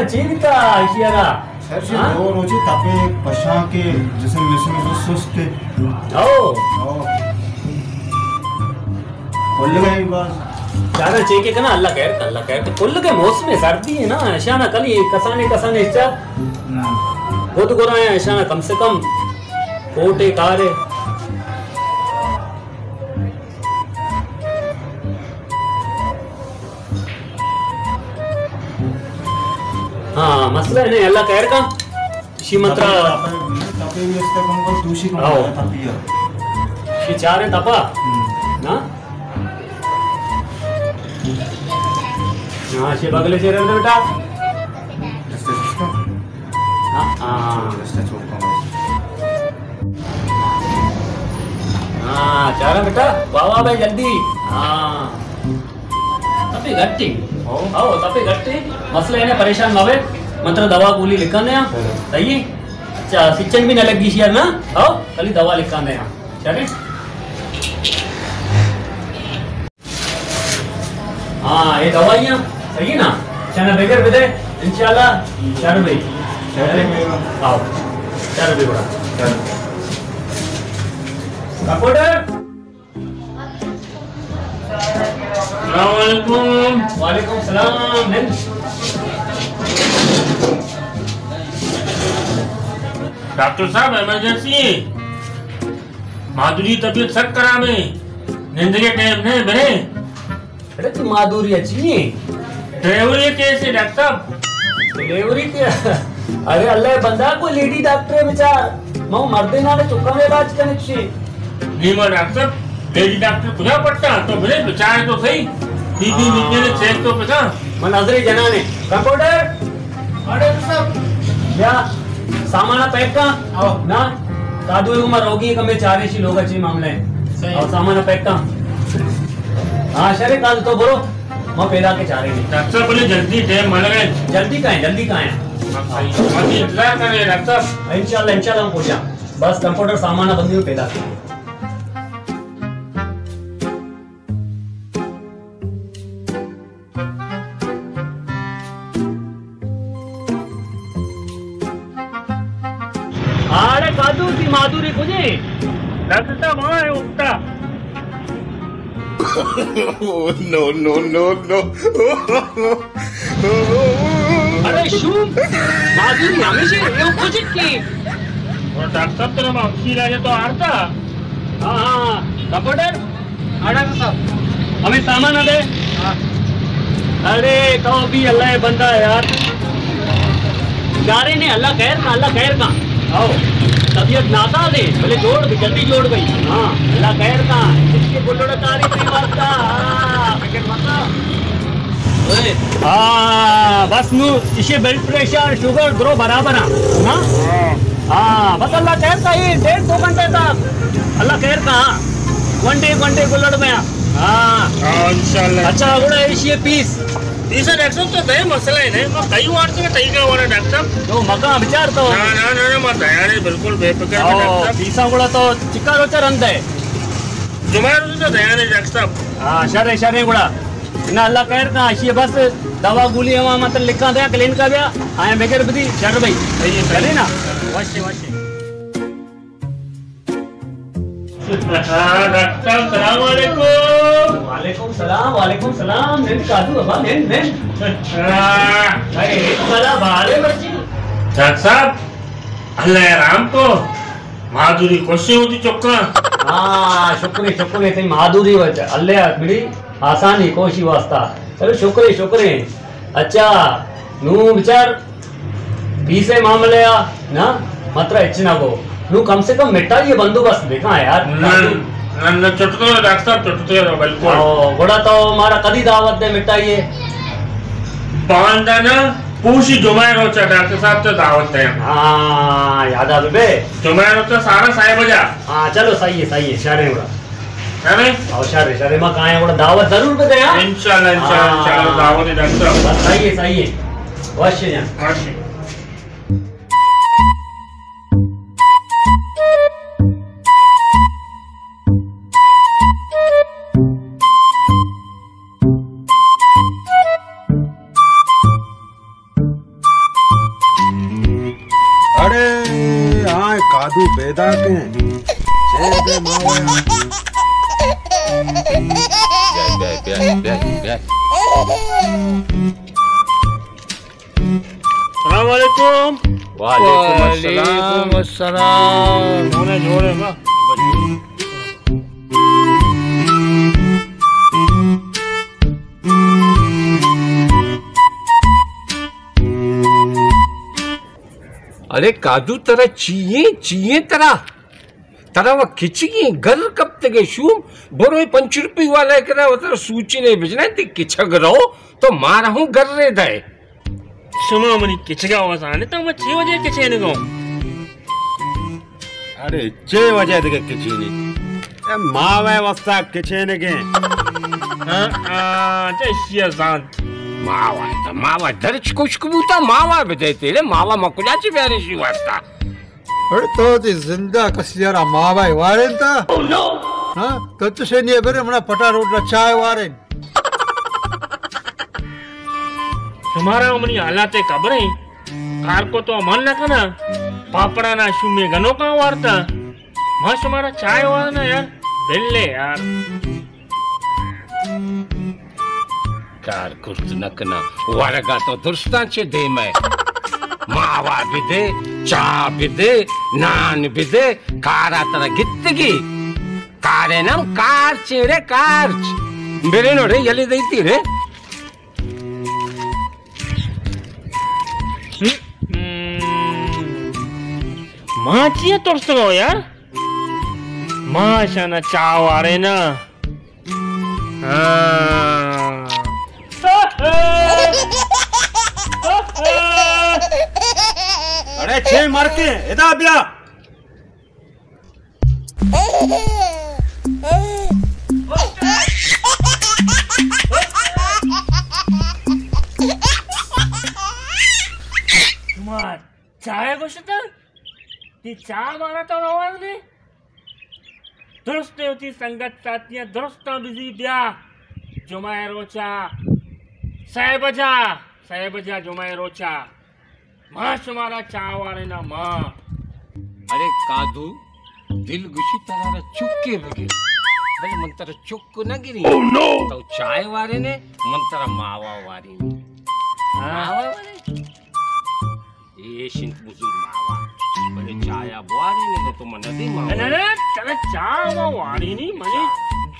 cinta siara. Saya roji tapi pasang ke जैसे mission जो सुस्त Oh. बोल गए बस चारा चेक करना अल्लाह खैर कुल के मौसम में सर्दी है ना ऐशाना कली कसाने इच्छा खुद को रहा है ऐशाना कम से कम कोटे कारे हाँ मसला है नहीं अल्लाह खैर का शिमत्रा tapi इसका कौन दूसरी कौन tapi ya चारे तपा ना हाँ शे बगले से रहते बेटा रास्ते इसका हाँ रास्ता छोड़ हाँ चारा बेटा वाह भाई जल्दी हाँ तभी गट्टी आओ तभी गट्टी मसले है ना परेशान ना हुए मतलब दवा गोली लिखा दे सही अच्छा सिचन भी न लगी यार ना आओ खाली दवा लिखा दे चले हाँ ये दवाइयाँ सही है ना चना बेगर बिदे इंशाल्लाह 4 रुपए आओ 4 रुपए बड़ा कंप्यूटर अस्सलामुअलैकुम वालेकुम सलाम डॉक्टर साहब इमरजेंसी माधुरी तबीयत सख्त खराब है नींद के टाइम नहीं बने अरे तू माधुरी अच्छी डिलीवरी कैसे डॉक्टर साहब डिलीवरी क्या अरे अल्लाह बंदा कोई लेडी डॉक्टर है बेचार मैं मर्दे ना चुका में इलाज करने चाहिए नहीं मैं डॉक्टर साहब लेडी डॉक्टर पूछा पड़ता तो मेरे बेचारे तो सही बीबी मिलने ने चेक तो पता मैं नजरे जनाने कंप्यूटर अरे सब क्या सामान पैक का ना साधु उम्र होगी कम 40 लोग अच्छे मामले और सामान पैक का हाँ शरे काल तो बोलो मैं पैदा के चाह रही डॉक्टर साहब बोले जल्दी टाइम मान गए जल्दी का है अभी इंतजार कर रहे डॉक्टर साहब इंशाल्लाह हम पहुंचा बस कंप्यूटर सामान बंदी में पैदा कर अरे कादू की माधुरी कुझे डॉक्टर साहब वहाँ है उठता no अरे शू माधुरी हमेशा ये कुछ की और डॉक्टर साहब तेरा मामसी राजा तो आरता हाँ कंप्यूटर आड़ा साहब हमें सामान आ दे अरे कहो भी अल्लाह बंदा है यार जा रहे ने अल्लाह खैर का आओ तबीयत नाता दे पहले जल्दी जोड़ गई हाँ अल्लाह खैर का इसके बुल्लोड़ा तारीफ नहीं मारता हाँ बस नू इसे ब्लड प्रेशर शुगर ग्रो बराबर ना हाँ बस अल्लाह खैर का ही 1.5-2 घंटे तक अल्लाह खैर का घंटे बुल्लोड़ में हाँ इंशाल्लाह अच्छा गुड़ा इसे पीस तीसरा डॉक्टर तो दे मसला है नहीं मैं कई बार से कहीं का वाला डॉक्टर साहब तो मका विचार तो ना मैं तैयार है बिल्कुल बेफिक्र डॉक्टर पीसा गुड़ा तो चिक्का रोचा रंद है जुमार तो तैयार है डॉक्टर साहब हाँ शरे गुड़ा ना अल्लाह खैर का ये बस दवा गोली हवा मतलब लिखा दे क्लीन का दिया आया बेगर बदी चल भाई चले ना वाशे डॉक्टर सलाम वालेकुम सलाम नेन कादू बाबा नेन भाई वाला भाले बच्ची डॉक्टर साहब अल्लाह राम को माधुरी खुशी होती चौका हाँ शुक्र थे माधुरी वच अल्लाह बिड़ी आसानी कोशी वास्ता चलो शुक्र अच्छा नू विचार बीसे मामले ना मात्र इच्छना को नू कम से कम मिटा ये बंदोबस्त देखा है यार चुटते डॉक्टर साहब चुटते बिल्कुल बड़ा तो हमारा कदी दावत दे मिटाइए पांडा ना पूछी जुमायर होचा डॉक्टर साहब तो दावत है हाँ याद आ बे जुमायर होचा सारा साहेब बजा हाँ चलो सही है शारे बड़ा है और शारे मां कहां है बड़ा दावत जरूर पे दे इंशाल्लाह दावत है डॉक्टर साहब बस सही है वाशे जा एदा के छे के मावा अस्सलामुअलैकुम। वालेकुम अस्सलाम। होने जोड़े बा अरे कादू तरह चीये तरह वो खिचगी घर कब तक शूम बोरो 5 रुपये वाला करा वो सूची ने भेजना थी किचग रहो तो मारा हूँ घर रे दे सुमा मनी किचगा वसाने तो मैं 6 बजे किचे ने गो। अरे 6 बजे तक किचीनी ए मावे वस्ता किचेने के ते शिया जान मावा दर्च कुछ कबूता मावा बजाते रे मावा मकुलाची प्यारी शी वास्ता अरे तो ती जिंदा कसियारा मावा वारेन ता ओह नो हां तो से ने बेरे मना पटा रोट चाय वारेन तुम्हारा मनी हालात खबर है कार को तो मन न कना पापड़ा ना शुमे गनो का वारता मस्त हमारा चाय वाला ना यार बिल्ले यार कार कुर्त नकना वारगा तो दुरुस्ता चे दे मैं मावा भी दे चा भी दे नान भी दे कारा तरह गित्तगी कारे नम कार चेरे कार्च बेरे नो रे यली देती रे माँ चिया तोड़ते हो यार माँ शाना चाव आ रहे ना अरे छे मार के एदा बिया माँ चाय गोष्ट ती चाय मारा तो आवाज ने दुरुस्त होती संगत साथियां दुरुस्त बिजी ब्या जुमाए रोचा साहेबजा जुमाए रोचा माँ तुम्हारा चाय वाले ना माँ अरे कादू दिल गुशी तरारा चुक्के बगे भले मंतर चुक्क न गिरी तो चाय वारे ने मंतर मावा वारी ने मावा वारे ये शिंत बुजुर्ग मावा भले चाया बुआरी ने तो मन नदी मावा ना चला चाय वारी नहीं मने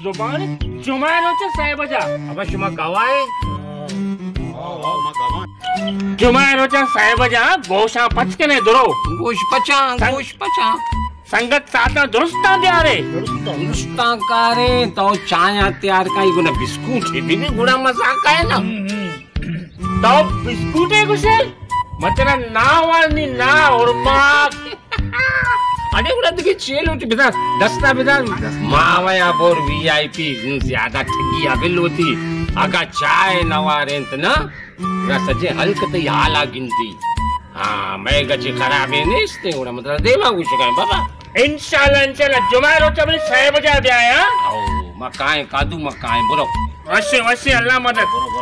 जुबान जुमाए रोचा साहेबजा अब शुमा गवाए जुमाए रोचा साहेबजा गोशा पच के ने दुरो गोश पचा संगत साथा दुरुस्ता दे रे दुरुस्ता कारे तो चाया तैयार काई गुना बिस्कुट है भी गुड़ा मजाक है ना तो बिस्कुट है कुछ मतलब ना वाली ना और माँ अरे गुड़ा देखिए चेल उठी बिता दस्ता बिता मावया बोर वीआईपी ज्यादा ठगी आबिल होती आगा चाय नवारे ना सजे हल्क ते हाला गिनती हाँ मैं गचे खराबे ने इसते गुड़ा मतलब देवा कुछ कहें बाबा इंशाल्लाह जुमाए रोचा बने 6 बजे भी आया आओ मकाए कादू मकाए बुरो वैसे अल्लाह मदद बुरो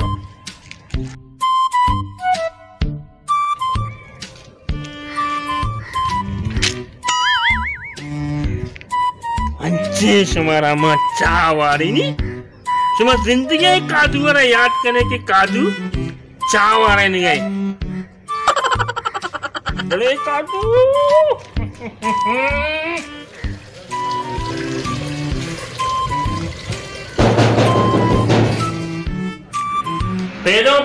अंचे शुमारा माँ चावारी नी शुमा जिंदगी कादू वाला याद करने के कादू चावारे नहीं गए बड़े कादू पेदो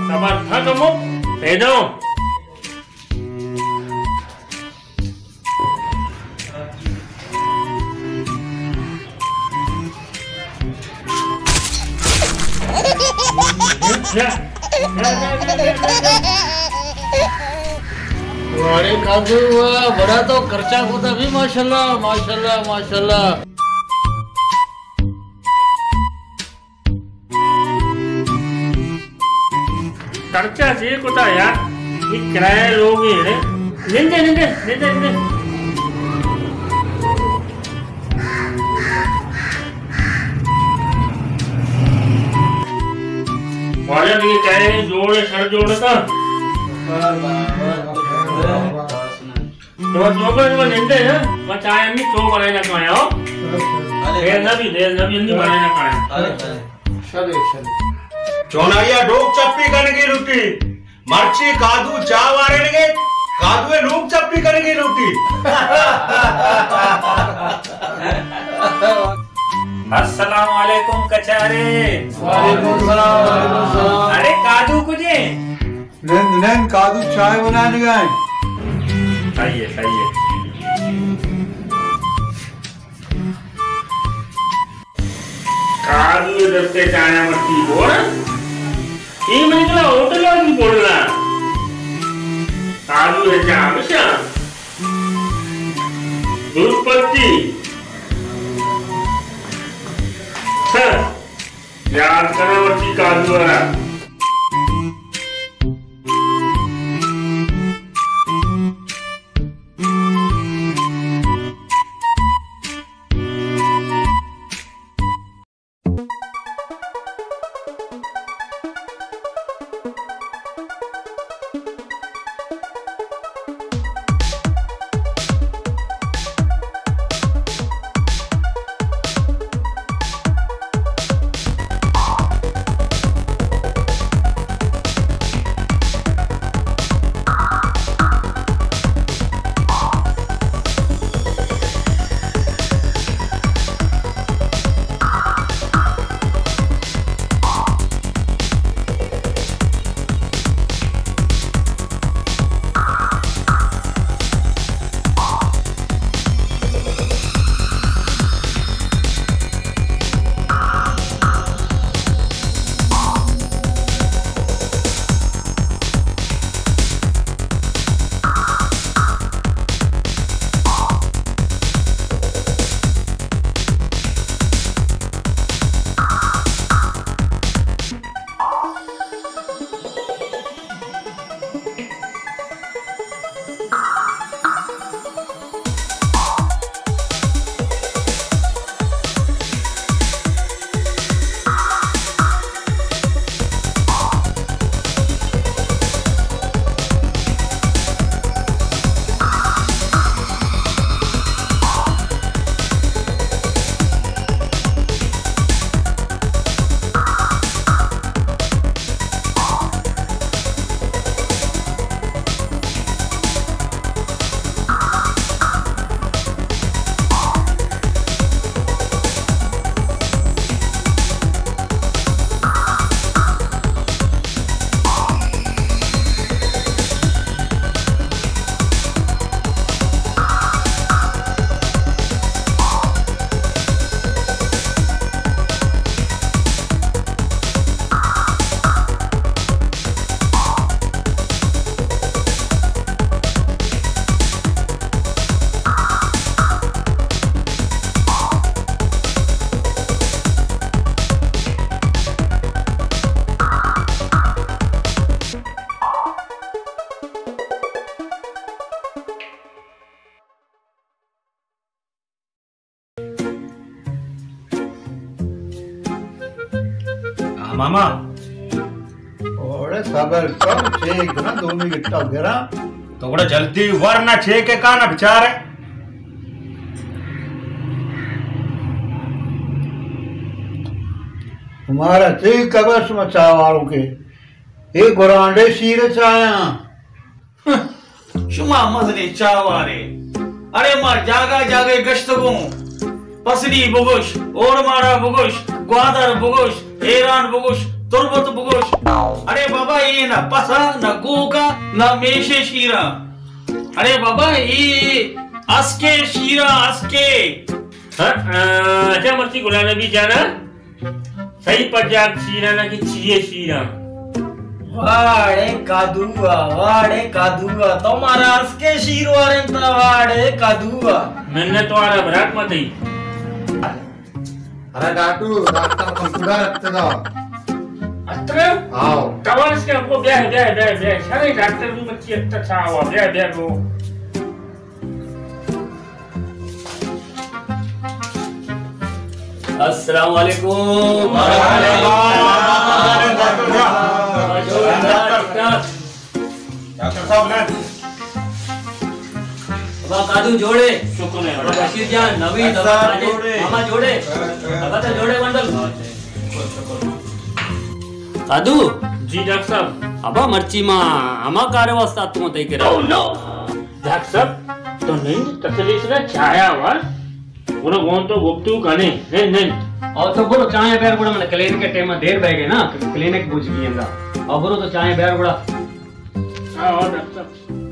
सबर था तुमो पेदो अरे कादू वाह बड़ा तो खर्चा होता भी माशाल्लाह खर्चा से कोता यार ये किराया लोग हैं निंदे वाले ये कहे जोड़े सर जोड़े का तो चोकर में निंदे ना मैं चाय में तो बनाए ना खाया हो देर नबी नहीं बनाए ना खाया चले चोनाइया डोक चप्पी कनगी रोटी मर्ची कादू चा वारेंगे कादुए लूक चप्पी कनगी रोटी अस्सलाम वालेकुम कचारे। वालेकुम सलाम। अरे कादू कुजे नैन कादू चाय बनाने गए। सही है कादू दस्ते चाय मट्टी बोल ये मैं निकला होटल वाली बोलना कादू है चाय हमेशा दूध पत्ती याद करना मट्टी कादू वाला मामा ओरे साबर कब छे ना 2 मिनट का घेरा तो बड़ा जल्दी वरना छे के का ना विचार है हमारा ठीक कबर समाचार वालों के एक गोरांडे शीर चाया शुमा मजने चावारे अरे मार जागा जागे गश्त को पसरी बुगुश और मारा बुगुश ग्वादर बुगुश ईरान बुगुश तुरबत बुगुश अरे बाबा ये ना पसा ना गोका ना मेशे शीरा अरे बाबा ये अस्के शीरा अस्के अच्छा मस्ती गुलाना भी जाना सही पजाक शीरा ना कि छिए शीरा वाड़े कादुआ तुम्हारा अस्के शीर वारे वाड़े कादुआ मैंने तो आरा बरात मत ही अरे डाटू डॉक्टर को पूरा रखते दो अत्र आओ कवर से हमको ब्याह सारे डॉक्टर भी मच्छी अच्छा था हुआ ब्याह को अस्सलाम वालेकुम। डॉक्टर साहब ने अबा कादू जोड़े शुक्र है अबा बशीर जान नवीद अबा साजिद मामा जोड़े अबा तो जोड़े बंडल कादू जी डॉक्टर साहब अबा मर्ची मा अमा कार्य वास्ता तू तई करे डॉक्टर साहब तो नहीं तसली से छाया वर बोलो कौन तो गुप्तू कने नहीं और तो बोलो चाय बैर गुड़ा मैंने क्लिनिक के टाइम में देर बैठ गए ना क्लिनिक पूछ गईंगा और बोलो तो चाय बैर गुड़ा हां और डॉक्टर साहब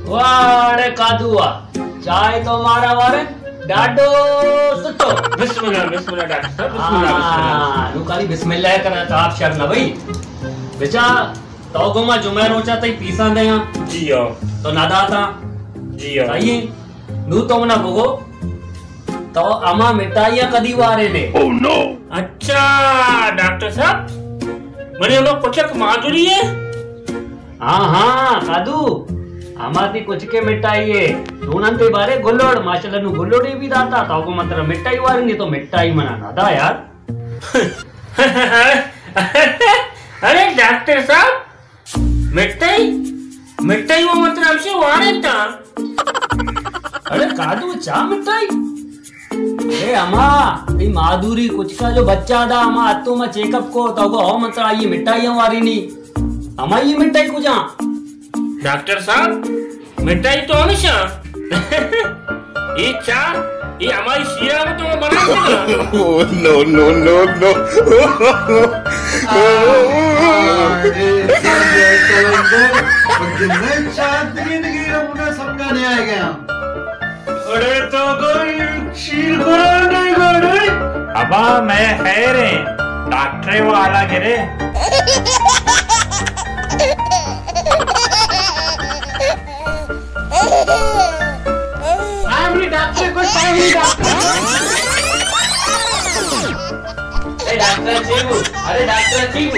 वाड़े कादुआ चाय तो मारा वारे डाडो सुतो बिस्मिल्लाह डॉक्टर साहब बिस्मिल्लाह नु खाली बिस्मिल्लाह करना तो आप शर्म ना भाई बेचा तो गोमा जुमे रोचा तई पीसा दे जी हो तो नादा था जी हो सही नु तो मना भोगो तो अमा मिठाइयां कदी वारे ने ओह नो अच्छा डॉक्टर साहब मने लोग पचक माधुरी है हाँ कादू हमारी कुछ के मिठाई है दोनंते बारे गुल्लोड़ माशाल्लाह नु गुल्लोड़ी भी दाता तो को मतलब मिठाई वाली नहीं तो मिठाई मनाना था यार अरे डॉक्टर साहब मिठाई वो मतलब हमसे वारे था अरे कादू चा मिठाई अरे अम्मा ये माधुरी कुछ का जो बच्चा था अम्मा आतो में चेकअप को तो को हो मतलब ये मिठाई वाली नहीं अम्मा ये मिठाई कुजा डॉक्टर साहब मिठाई तो हमेशा ये चा ये हमारी शीरा में तो बना देगा no. समझाने आ गया अरे तो कोई शीर कराने गए अबा मैं है रे डॉक्टर वाला गिरे फैमिली डॉक्टर को फैमिली डॉक्टर डॉक्टर चीबू अरे डॉक्टर चीबू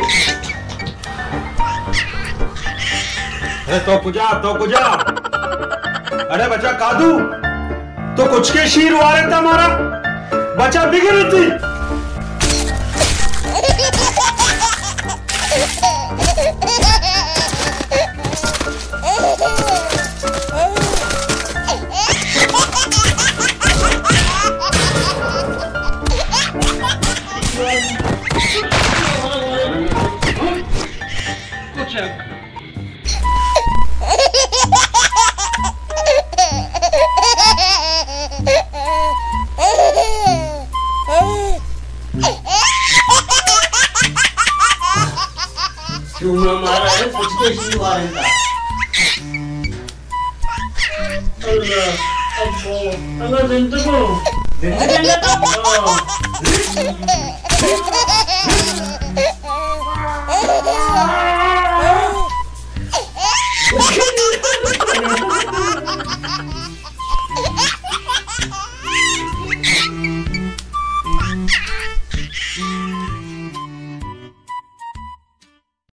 अरे तो कुजा अरे बच्चा कादू तो कुछ के शीर वारे था हमारा बच्चा बिगड़ी थी क्यों मारा है कुछ के शीर वाले था अल्लाह जिंदगी जिंदगी